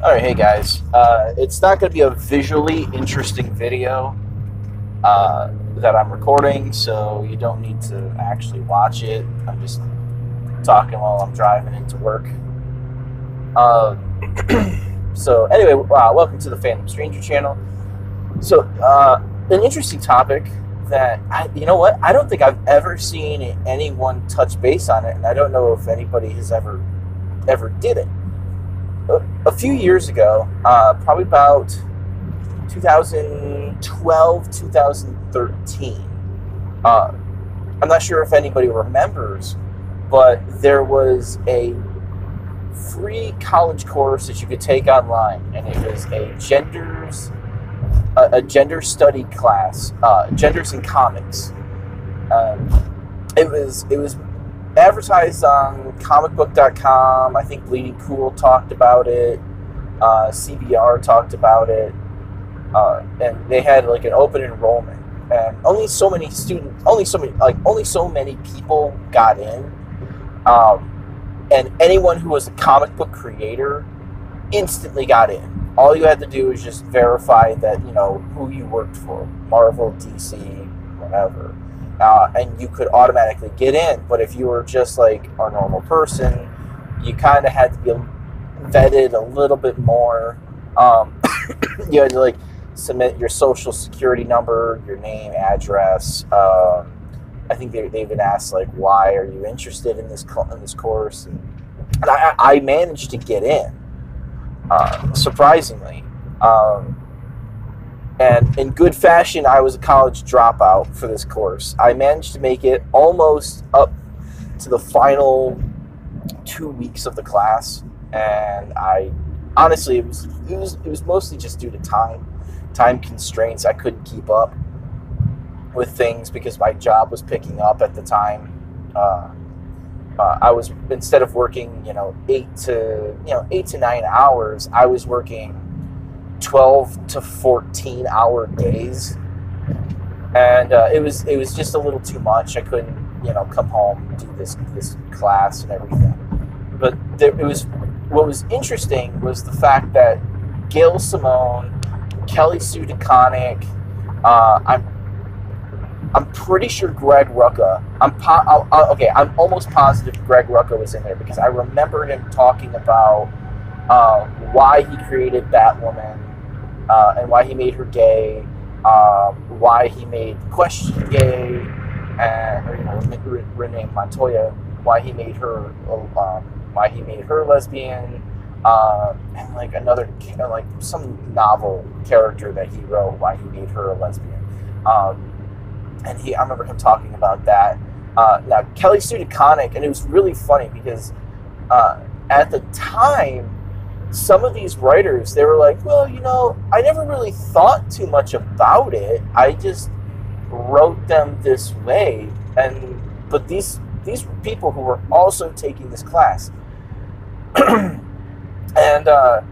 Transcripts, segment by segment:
All right, hey guys. It's not going to be a visually interesting video that I'm recording, so you don't need to actually watch it. I'm just talking while I'm driving into work. Uh, so anyway, welcome to the Phantom Stranger channel. So an interesting topic that you know what? I don't think I've ever seen anyone touch base on it, and I don't know if anybody has ever did it. A few years ago, probably about 2012, 2013. I'm not sure if anybody remembers, but there was a free college course that you could take online, and it was a gender study class, genders in comics. It was advertised on comicbook.com. I think Bleeding Cool talked about it. CBR talked about it. And they had like an open enrollment, and only so many people got in. And anyone who was a comic book creator instantly got in. All you had to do was just verify that, who you worked for, Marvel, DC, whatever. And you could automatically get in. But if you were just like a normal person, you kind of had to be vetted a little bit more. You had to like submit your social security number, your name, address. I think they even asked like, why are you interested in this course? And I managed to get in, surprisingly. And in good fashion, I was a college dropout for this course. I managed to make it almost up to the final 2 weeks of the class, and honestly, it was mostly just due to time constraints. I couldn't keep up with things because my job was picking up at the time. I was, instead of working 8 to 9 hours, I was working 12 to 14 hour days, and it was just a little too much. I couldn't come home and do this class and everything. But what was interesting was the fact that Gail Simone, Kelly Sue DeConnick, I'm pretty sure Greg Rucka. I'm almost positive Greg Rucka was in there because I remember him talking about why he created Batwoman, and why he made her gay, why he made Question gay, and Renee Montoya, why he made her lesbian, and like another like some novel character that he wrote, why he made her a lesbian. And I remember him talking about that. Now Kelly Sue DeConnick, and it was really funny because at the time, some of these writers, they were like, well, I never really thought too much about it. I just wrote them this way. But these were people who were also taking this class. And I'm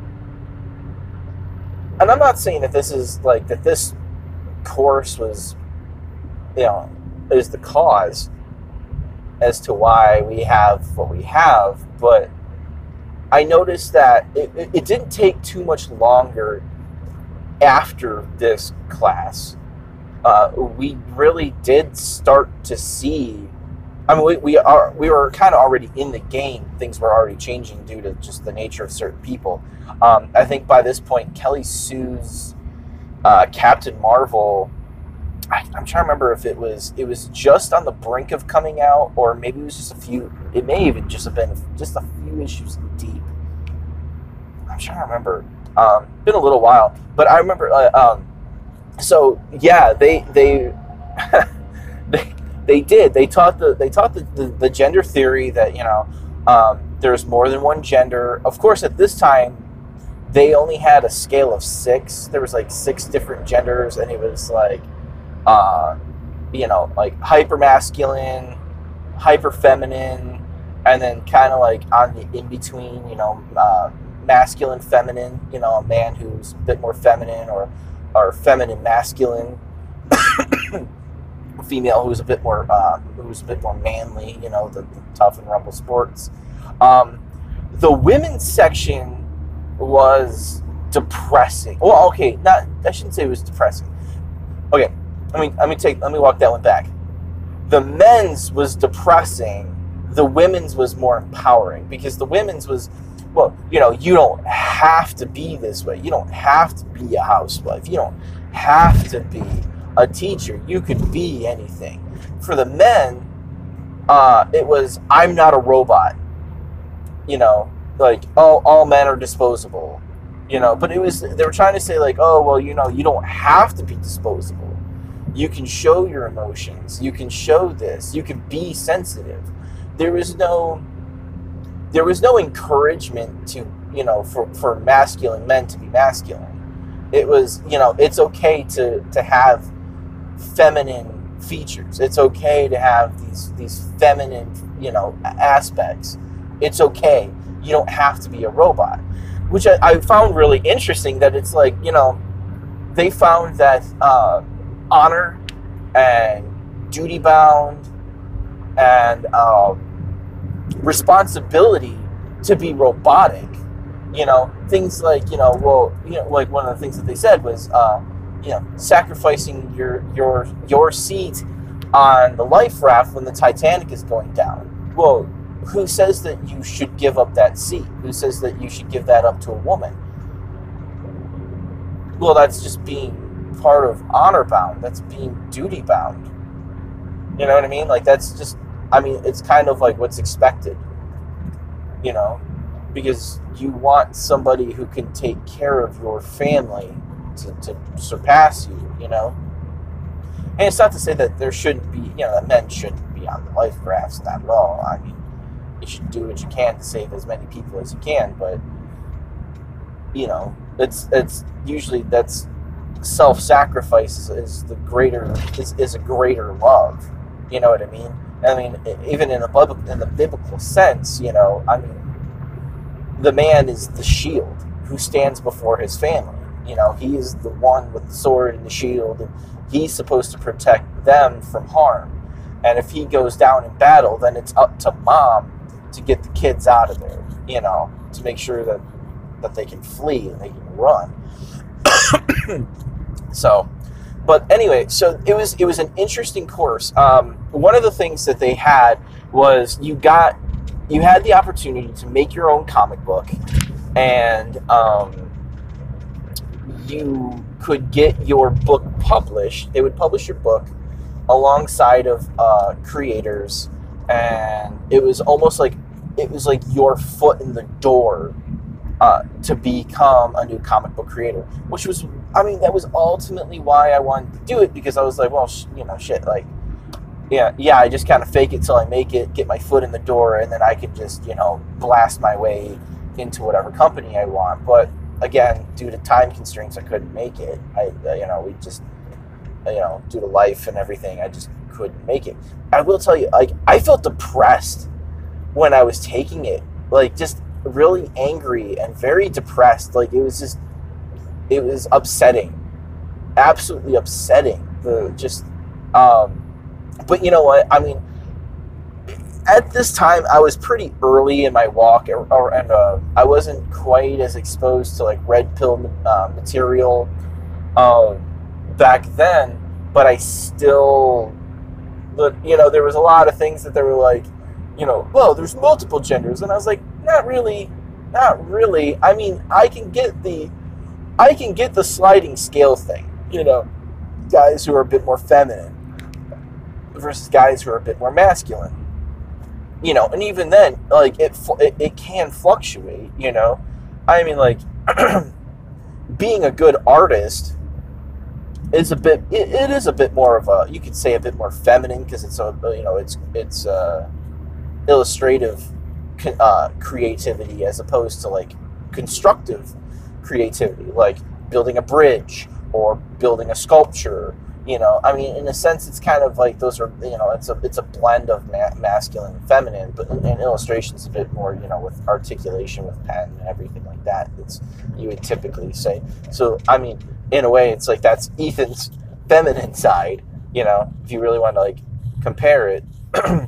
not saying that this course was, is the cause as to why we have what we have, but I noticed that it didn't take too much longer after this class. We really did start to see. I mean, we were kind of already in the game. Things were already changing due to just the nature of certain people. I think by this point, Kelly Sue's Captain Marvel, I'm trying to remember if it was just on the brink of coming out, or maybe it was just a few. It may even just have been just a few issues deep. I'm trying to remember. Been a little while, but I remember. So yeah, they they did. They taught the gender theory that there's more than one gender. Of course, at this time, they only had a scale of 6. There was like 6 different genders, and it was like like hyper masculine, hyper feminine, and then kind of like on the in between, masculine, feminine. A man who's a bit more feminine, or feminine masculine. Female who's a bit more manly, the tough and rumble sports. The women's section was depressing. Well, okay, not, I shouldn't say it was depressing. Okay, let me walk that one back. The men's was depressing. The women's was more empowering, because the women's was, well, you know, you don't have to be this way. You don't have to be a housewife. You don't have to be a teacher. You could be anything. For the men, it was, I'm not a robot. You know, like, oh, all men are disposable. You know, but it was, they were trying to say like, oh, well, you know, you don't have to be disposable. You can show your emotions. You can show this. You can be sensitive. There was no encouragement to, you know, for masculine men to be masculine. It was, you know, it's okay to have feminine features. It's okay to have these feminine, you know, aspects. It's okay. You don't have to be a robot, which I found really interesting, that it's like, you know, they found that honor and duty bound and responsibility to be robotic, you know, things like, you know, well, you know, like one of the things that they said was, you know, sacrificing your seat on the life raft when the Titanic is going down. Well, who says that you should give up that seat? Who says that you should give that up to a woman? Well, that's just being part of honor bound. That's being duty bound. You know what I mean? Like, that's just, I mean, it's kind of like what's expected, you know, because you want somebody who can take care of your family to surpass you, you know. And it's not to say that there shouldn't be, you know, that men shouldn't be on the life rafts, not at all. I mean, you should do what you can to save as many people as you can, but, you know, it's usually, that's self-sacrifice is a greater love. You know what I mean? I mean, even in the biblical sense, you know, I mean, the man is the shield who stands before his family. You know, he is the one with the sword and the shield, and he's supposed to protect them from harm. And if he goes down in battle, then it's up to mom to get the kids out of there, you know, to make sure that they can flee and they can run. So, but anyway, so it was an interesting course. One of the things that they had was you had the opportunity to make your own comic book, and you could get your book published. They would publish your book alongside of creators, and it was almost like your foot in the door to become a new comic book creator, which was, I mean, that was ultimately why I wanted to do it, because I was like, well, you know, shit, like, yeah, I just kind of fake it till I make it, get my foot in the door, and then I can just, you know, blast my way into whatever company I want. But again, due to time constraints, I couldn't make it. You know, we just, you know, due to life and everything, I just couldn't make it. I will tell you, like, I felt depressed when I was taking it, like, just really angry and very depressed. Like, it was upsetting, absolutely upsetting. But you know what? I mean, at this time, I was pretty early in my walk, and I wasn't quite as exposed to like red pill material back then. But I still, you know, there was a lot of things that they were like, you know, well, there's multiple genders, and I was like, not really. I mean, I can get the sliding scale thing, you know, guys who are a bit more feminine versus guys who are a bit more masculine, you know, and even then, like, it can fluctuate, you know. I mean, like, being a good artist is it is a bit more of a, you could say, a bit more feminine, because it's you know, it's illustrative creativity as opposed to like constructive creativity, like building a bridge or building a sculpture. You know, I mean, in a sense, it's kind of like those are, you know, it's a blend of masculine and feminine, but in illustration's a bit more, you know, with articulation with pen and everything like that. It's, you would typically say. So, I mean, in a way, it's like that's Ethan's feminine side. You know, if you really want to like compare it,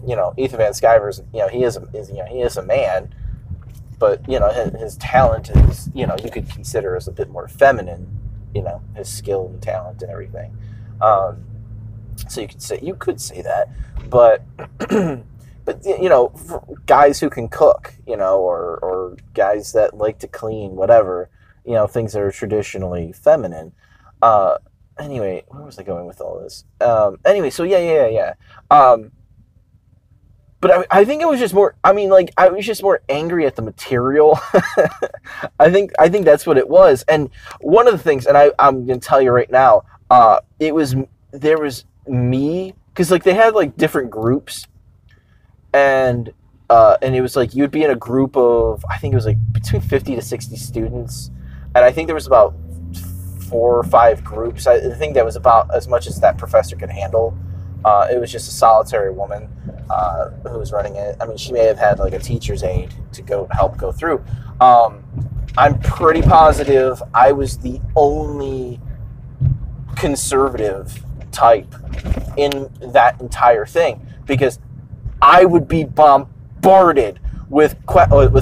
you know, Ethan Van Sciver's, you know, he is a man, but his talent is, you could consider as a bit more feminine, his skill and talent and everything. So you could say that, but for guys who can cook, or guys that like to clean, whatever, things that are traditionally feminine. Anyway, where was I going with all this? Anyway, so yeah. But I think it was just more. I was just more angry at the material. I think that's what it was. And one of the things, and I'm gonna tell you right now, there was me, because they had different groups, and it was you'd be in a group of, I think it was between 50 to 60 students, and I think there was about 4 or 5 groups. I think that was about as much as that professor could handle. It was just a solitary woman who was running it. I mean, she may have had a teacher's aide to help go through. I'm pretty positive I was the only conservative type in that entire thing, because I would be bombarded with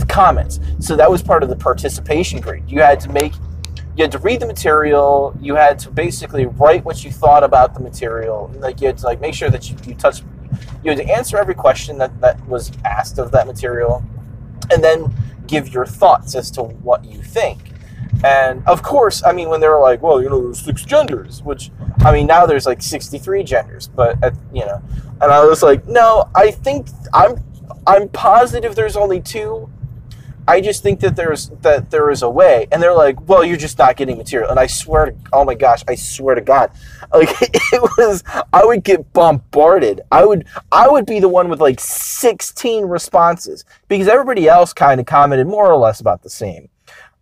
comments. So that was part of the participation grade. You had to read the material. You had to basically write what you thought about the material. You had to make sure that you had to answer every question that was asked of that material, and then give your thoughts as to what you think. And of course, when they were well, there's 6 genders, which, now there's 63 genders, but and I was no, I think I'm positive there's only 2. I just think that there is a way. And they're well, you're just not getting material. And I swear to God, I would get bombarded. I would be the one with 16 responses, because everybody else kind of commented more or less about the same.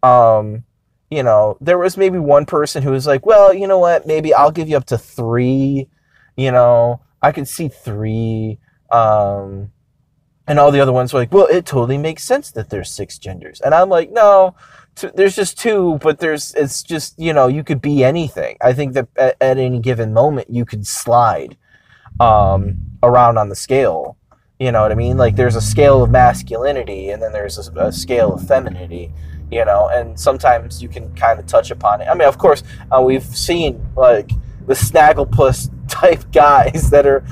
There was maybe one person who was well, you know what, maybe I'll give you up to 3, I could see 3, and all the other ones were well, it totally makes sense that there's 6 genders. And I'm no, there's just 2, but it's just, you could be anything. I think that at any given moment, you could slide around on the scale. You know what I mean? There's a scale of masculinity, and then there's a scale of femininity, and sometimes you can kind of touch upon it. Of course, we've seen, the snagglepuss type guys that are,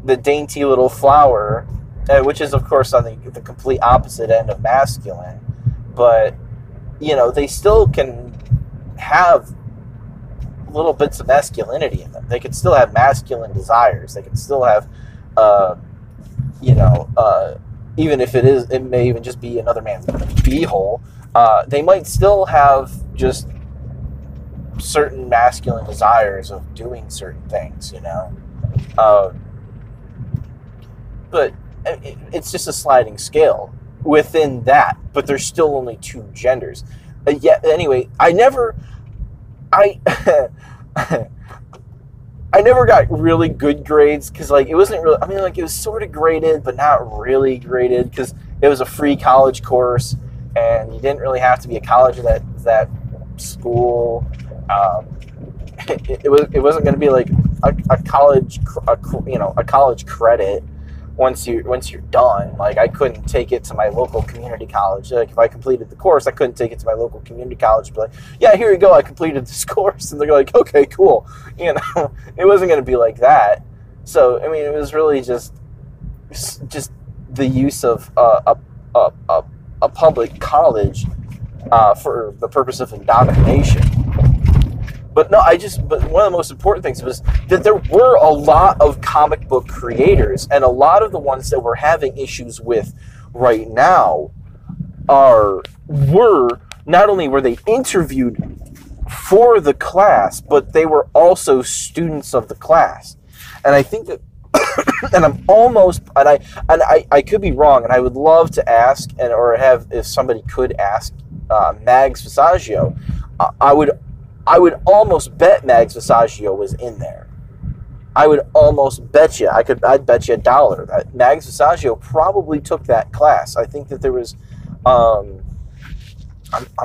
the dainty little flower, which is, of course, on the complete opposite end of masculine. But, they still can have little bits of masculinity in them. They can still have masculine desires. They can still have, even if it may even just be another man's beehole, they might still have just certain masculine desires of doing certain things, but it's just a sliding scale within that, but there's still only 2 genders. Anyway, I never got really good grades, because it wasn't really, it was sort of graded, but not really graded, because it was a free college course, and you didn't really have to be a college of that school. It wasn't going to be a college credit once you're done. I couldn't take it to my local community college. If I completed the course, I couldn't take it to my local community college and be yeah, here you go, I completed this course. And they're okay, cool. It wasn't going to be like that. So, it was really just the use of a public college for the purpose of indoctrination. But no, but one of the most important things was that there were a lot of comic book creators, and a lot of the ones that we're having issues with right now were not only were they interviewed for the class, but they were also students of the class. And I think that, and I'm almost, and I could be wrong, and I would love to ask, or have, if somebody could ask Mags Visaggio, I would almost bet Mags Visaggio was in there. I would almost bet you. I'd bet you $1 that Mags Visaggio probably took that class. I think that there was, I'm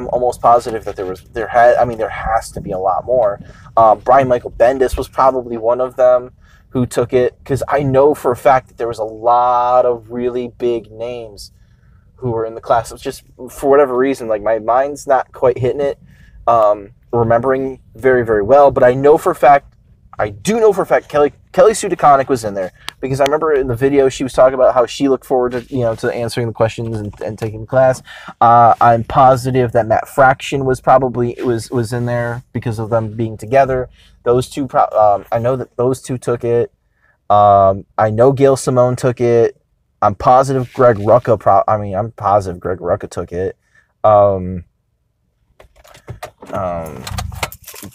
almost positive that there has to be a lot more. Brian Michael Bendis was probably one of them who took it, because I know for a fact that there was a lot of really big names who were in the class. It's just for whatever reason, like my mind's not quite hitting it, remembering very, very well. But I do know for a fact Kelly Sue DeConnick was in there, because I remember in the video she was talking about how she looked forward to to answering the questions and taking the class. I'm positive that Matt Fraction was in there because of them being together. Those two, I know that those two took it. I know Gail Simone took it. I'm positive Greg Rucka. I'm positive Greg Rucka took it.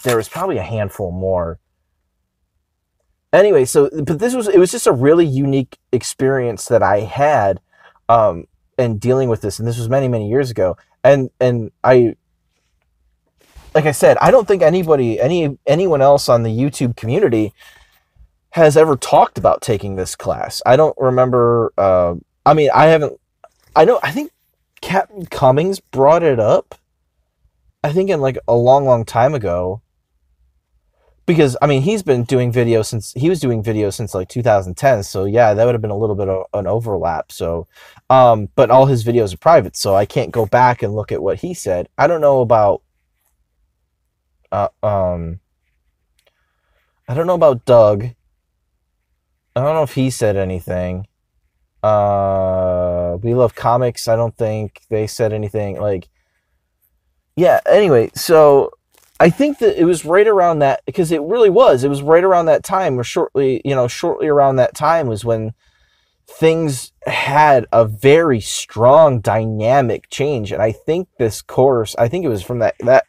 There was probably a handful more. Anyway, but it was just a really unique experience that I had, in dealing with this, and this was many, many years ago. And I, like I said, I don't think anyone else on the YouTube community has ever talked about taking this class. I don't remember. I think Captain Cummings brought it up, I think in like a long, long time ago. Because, I mean, he was doing videos since like 2010. So yeah, that would have been a little bit of an overlap. So, but all his videos are private, so I can't go back and look at what he said. I don't know about, I don't know about Doug. I don't know if he said anything. We Love Comics, I don't think they said anything. Like, yeah, anyway, so I think that it was right around that, because it really was. It was right around that time, or shortly around that time was when things had a very strong dynamic change. And I think this course, I think it was from that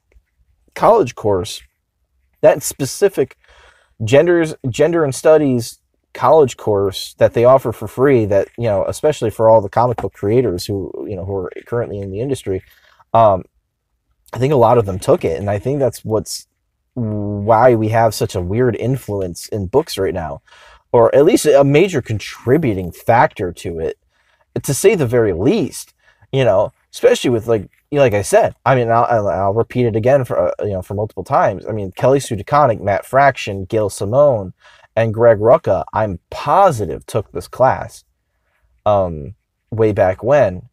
college course, that specific gender and studies college course that they offer for free, that, especially for all the comic book creators who are currently in the industry. I think a lot of them took it, and I think that's why we have such a weird influence in books right now, or at least a major contributing factor to it, to say the very least. Especially with like I said. I mean, I'll repeat it again for multiple times. I mean, Kelly Sue DeConnick, Matt Fraction, Gail Simone, and Greg Rucka, I'm positive took this class, way back when.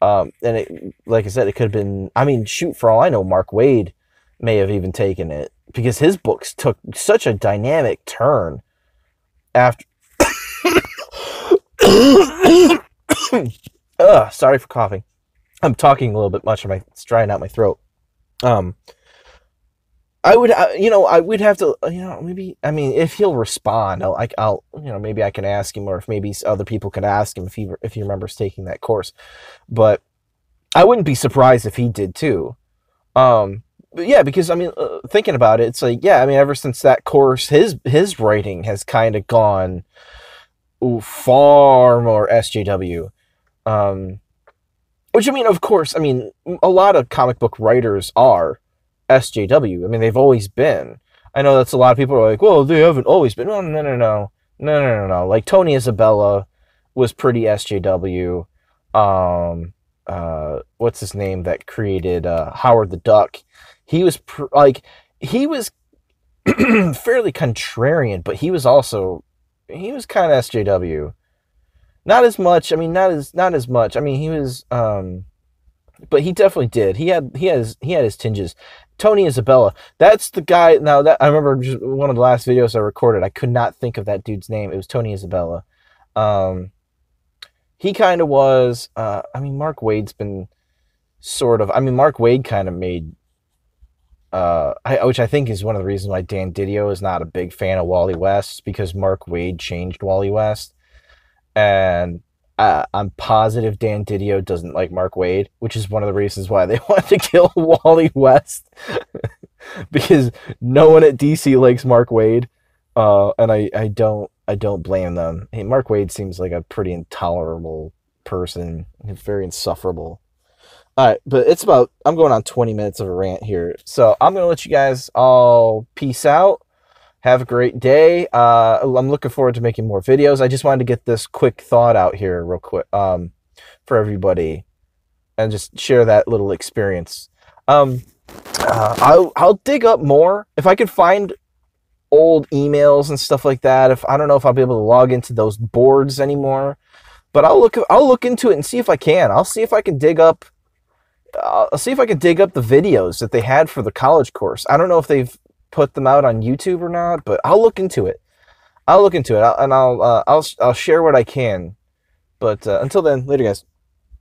And it, like I said, it could have been, I mean, shoot, for all I know, Mark Waid may have even taken it, because his books took such a dynamic turn after. Sorry for coughing. I'm talking a little bit much, it's drying out my throat. I would have to, maybe, I mean, if he'll respond, I'll maybe I can ask him, or if maybe other people could ask him if he remembers taking that course. But I wouldn't be surprised if he did too. But yeah, because I mean, thinking about it, it's like, yeah, I mean, ever since that course, his writing has kind of gone far more SJW. Which, I mean, of course, I mean, a lot of comic book writers are SJW. I mean, they've always been. I know that's a lot of people are like, well, they haven't always been. Well, no. Like Tony Isabella was pretty SJW. What's his name that created Howard the Duck? He was he was fairly contrarian, but he was kind of SJW. Not as much. I mean, not as much. I mean, he was, but he definitely did. He had his tinges. Tony Isabella, that's the guy. Now that I remember, just one of the last videos I recorded, I could not think of that dude's name. It was Tony Isabella. He kind of was. I mean, Mark Waid's been sort of. I mean, Mark Waid kind of made. Which I think is one of the reasons why Dan Didio is not a big fan of Wally West, because Mark Waid changed Wally West. And I'm positive Dan Didio doesn't like Mark Waid, which is one of the reasons why they wanted to kill Wally West. Because no one at DC likes Mark Waid. And I don't blame them. Hey, Mark Waid seems like a pretty intolerable person. He's very insufferable. Alright, but I'm going on 20 minutes of a rant here. So I'm going to let you guys all peace out. Have a great day. I'm looking forward to making more videos. I just wanted to get this quick thought out here real quick for everybody and just share that little experience. I'll dig up more. If I could find old emails and stuff like that, I don't know if I'll be able to log into those boards anymore. But I'll look into it and see if I can. I'll see if I can dig up. I'll see if I can dig up the videos that they had for the college course. I don't know if they've put them out on YouTube or not, but I'll look into it. I'll look into it, and I'll share what I can. But until then, later, guys.